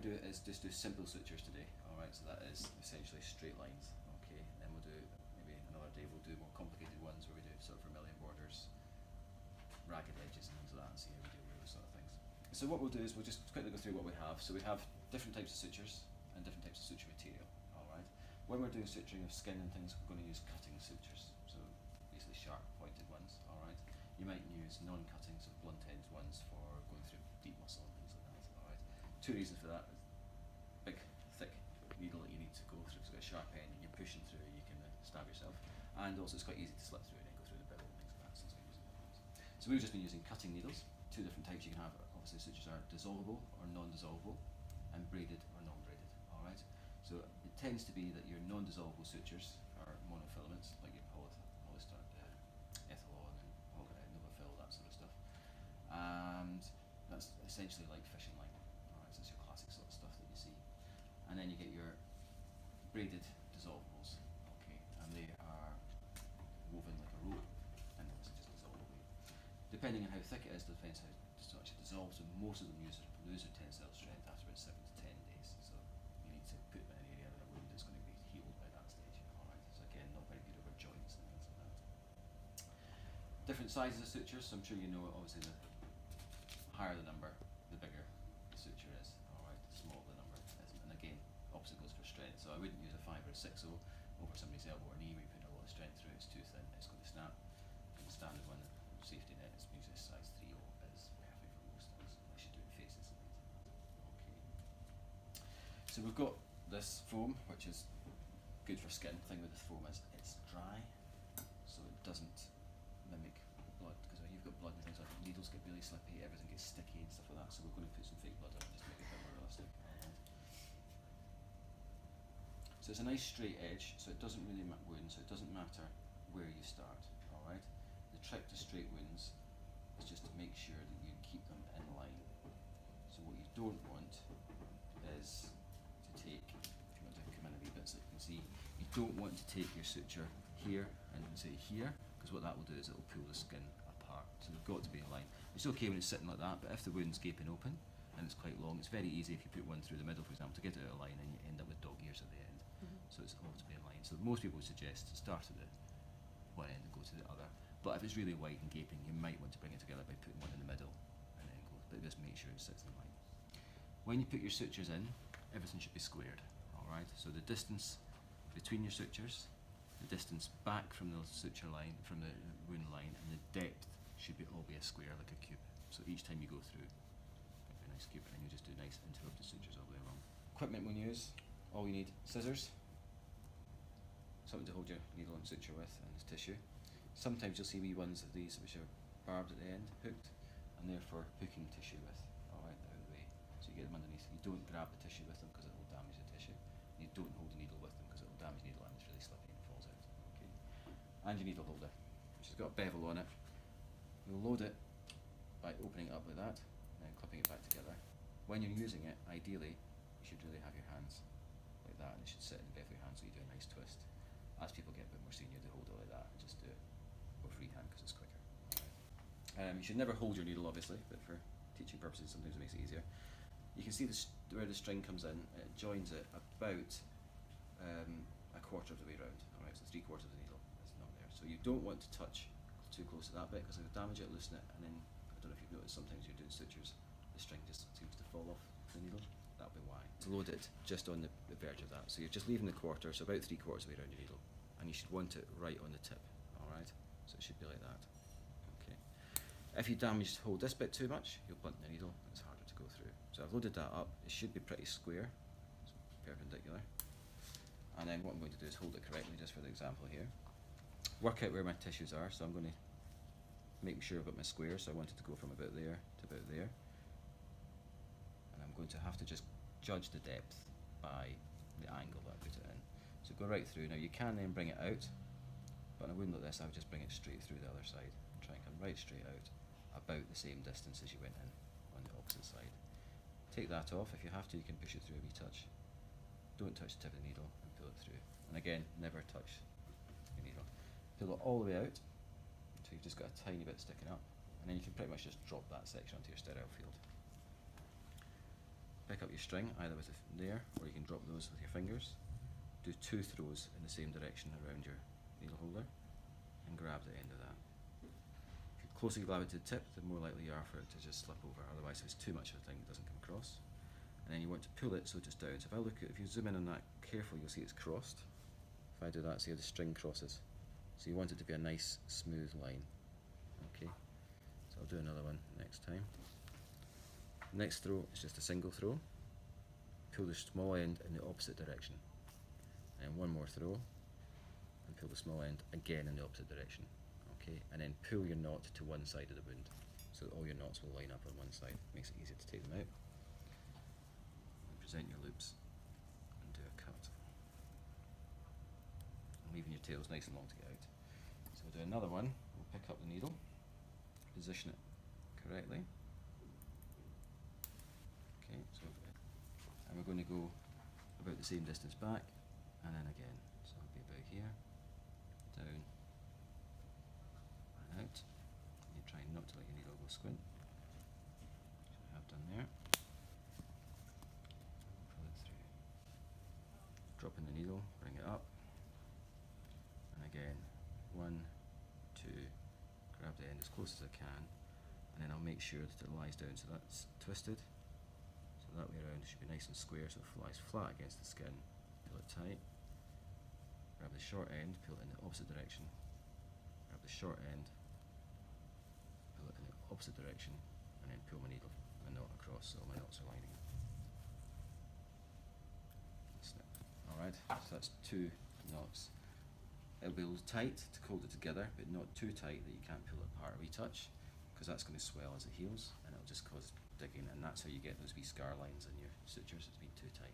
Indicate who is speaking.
Speaker 1: do is just do simple sutures today, alright, so that is essentially straight lines, okay, and then we'll do, maybe another day we'll do more complicated ones where we do sort of vermilion borders, ragged edges and things like that, and see how we deal with those sort of things. So what we'll do is we'll just quickly go through what we have. So we have different types of sutures and different types of suture material, alright. When we're doing suturing of skin and things, we're going to use cutting sutures, so basically sharp pointed ones, alright. You might use non-cutting, so blunt edged ones for going through deep muscle and things like that, alright. Two reasons for that: big, thick needle that you need to go through, it's got a sharp end and you're pushing through, you can stab yourself, and also it's quite easy to slip through and then go through the bevel and things like that, so it's not using that. So we've just been using cutting needles. Two different types you can have. Obviously sutures are dissolvable or non-dissolvable, and braided or non-braided, alright. So it tends to be that your non-dissolvable sutures are monofilaments, like your polyester, ethanol and Novafil, that sort of stuff, and that's essentially like fishing line, alright, so it's your classic sort of stuff that you see. And then you get your braided dissolvables, okay, and they are woven like a rope, and obviously just dissolve away. Depending on how thick it is, depends how much it dissolves, and most of them lose their tensile strength after about 7 to 10 days, so you need to put them in an area that a wound is going to be healed by that stage, alright, so again, not very good over joints and things like that. Different sizes of sutures, so I'm sure you know, obviously the higher the number, the bigger the suture is, alright, the smaller the number is, and again, opposite goes for strength, so I wouldn't use a 5 or a 6 over somebody's elbow or knee where you put a lot of strength through, it's too thin, it's going to snap. And the standard one, safety net, is usually a size 3 is perfect for most things, unless you're doing faces and things like that. Okay. So we've got this foam, which is good for skin. The thing with the foam is it's dry, so it doesn't mimic blood, because when you've got blood and things like that, needles get really slippy, everything gets sticky and stuff like that, so we're going to put some fake blood on it just to make it a bit more realistic. So it's a nice straight edge, so it doesn't really wound, so it doesn't matter where you start, alright? The trick to straight wounds is just to make sure that you keep them in line. So what you don't want is to take, if you want to come in a wee bit so you can see, you don't want to take your suture here and say here, because what that will do is it will pull the skin apart. So they've got to be in line. It's okay when it's sitting like that, but if the wound's gaping open and it's quite long, it's very easy if you put one through the middle, for example, to get it out of line, and you end up with dog ears at the end. So it's all to be in line. So most people suggest to start at the one end and go to the other. But if it's really wide and gaping, you might want to bring it together by putting one in the middle and then go. But just make sure it sits in line. When you put your sutures in, everything should be squared. Alright? So the distance between your sutures, the distance back from the suture line, from the wound line, and the depth should all be a square, like a cube. So each time you go through, make a nice cube, and then you just do nice interrupted sutures all the way along. Equipment we use, all you need: scissors, something to hold your needle and suture with, and there's tissue. Sometimes you'll see wee ones of these which are barbed at the end, hooked, and they're for hooking tissue with, alright, out of the way. So you get them underneath. You don't grab the tissue with them because it will damage the tissue. You don't hold the needle with them because it will damage the needle and it's really slippy and it falls out. Okay. And your needle holder, which has got a bevel on it. You'll load it by opening it up like that, and then clipping it back together. When you're using it, ideally, you should really have your hands like that, and it should sit in the back of your hand so you do a nice twist. As people get a bit more senior, they hold it like that and just do it with freehand because it's quicker. You should never hold your needle, obviously, but for teaching purposes, sometimes it makes it easier. You can see where the string comes in, it joins it about a quarter of the way round. Alright, so 3/4 of the needle is not there. So you don't want to touch too close to that bit because if you damage it, loosen it, and then, I don't know if you've noticed, sometimes you're doing sutures, the string just seems to fall off the needle. That'll be why. To load it just on the verge of that. So you're just leaving the quarter, so about 3/4 of the way around your needle. And you should want it right on the tip, alright? So it should be like that. Okay. If you hold this bit too much, you'll blunt the needle and it's harder to go through. So I've loaded that up. It should be pretty square, so perpendicular. And then what I'm going to do is hold it correctly, just for the example here. Work out where my tissues are, so I'm going to make sure I've got my square, so I want it to go from about there to about there. And I'm going to have to just judge the depth by the angle that I put it in. So go right through. Now you can then bring it out, but I wouldn't like this, I would just bring it straight through the other side and try and come right straight out, about the same distance as you went in on the opposite side. Take that off. If you have to, you can push it through a wee touch. Don't touch the tip of the needle and pull it through. And again, never touch the needle. Pull it all the way out until you've just got a tiny bit sticking up, and then you can pretty much just drop that section onto your sterile field. pick up your string either with there, or you can drop those with your fingers. Do 2 throws in the same direction around your needle holder and grab the end of that. The closer you grab it to the tip, the more likely you are for it to just slip over. Otherwise, if it's too much of a thing, it doesn't come across. And then you want to pull it so it's down. So if you zoom in on that carefully, you'll see it's crossed. If I do that, see how the string crosses. So you want it to be a nice smooth line. Okay, so I'll do another one next time. Next throw is just a single throw. Pull the small end in the opposite direction. And one more throw, and pull the small end again in the opposite direction. Okay, and then pull your knot to one side of the wound, so that all your knots will line up on one side. Makes it easier to take them out. And present your loops and do a cut. And leaving your tails nice and long to get out. So we'll do another one. We'll pick up the needle, position it correctly. Okay, so and we're going to go about the same distance back, and then again. So it'll be about here, down, and out. You try not to let your needle go squint, which I have done there. Pull it through. Drop in the needle, bring it up, and again, 1, 2, grab the end as close as I can, and then I'll make sure that it lies down so that's twisted. So that way around it should be nice and square so it lies flat against the skin. Pull it tight. Grab the short end, pull it in the opposite direction. Grab the short end, pull it in the opposite direction, and then pull my needle, my knot across so my knots are lining up. Snip. Alright, so that's 2 knots. It'll be a little tight to hold it together, but not too tight that you can't pull it apart or retouch, because that's going to swell as it heals, and it'll just cause digging, and that's how you get those wee scar lines in your sutures. It's been too tight.